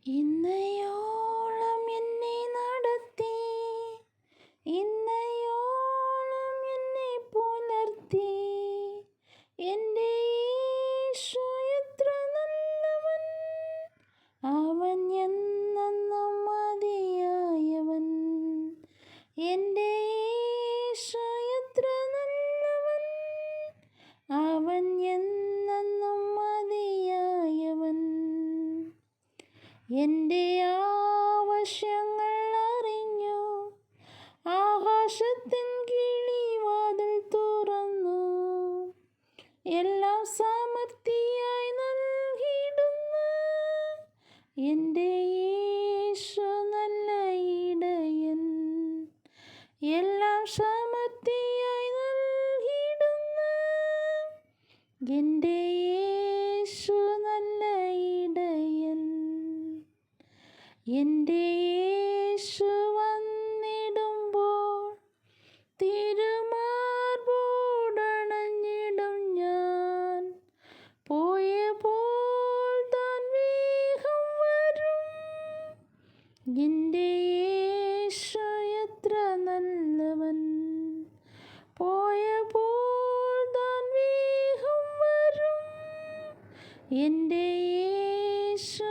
ഇന്നയോളം എന്നെ നടത്തി, ഇന്നയോളം എന്നെ പുലർത്തി. എൻ്റെ യേശു എത്ര നല്ലവൻ, അവൻ എന്നെന്നും മതിയായവൻ. എൻ്റെ യേശു എത്ര നല്ലവൻ, അവൻ എന്നെന്നും മതിയായവൻ. എൻ്റെ ആവശ്യങ്ങൾ അറിഞ്ഞു, ആകാശത്തിൻ കിളിവാതിൽ തുറന്നു. എല്ലാം സമൃദ്ധിയായി നൽകിയിടുന്ന എൻ്റെ യേശു നല്ല ഇടയൻ. എല്ലാം സമൃദ്ധിയായി നൽകിയിടുന്ന എൻ്റെ യേശു നല്ല ഇടയൻ. എൻ്റെ യേശു വന്നിടുമ്പോൾ തിരുമാർബോടണഞ്ഞിടും ഞാൻ. പോയപ്പോൾ താൻ വേഗം വരും. എൻ്റെ യേശു എത്ര നല്ലവൻ, പോയപ്പോൾ താൻ വേഗം വരും. എൻ്റെ യേശു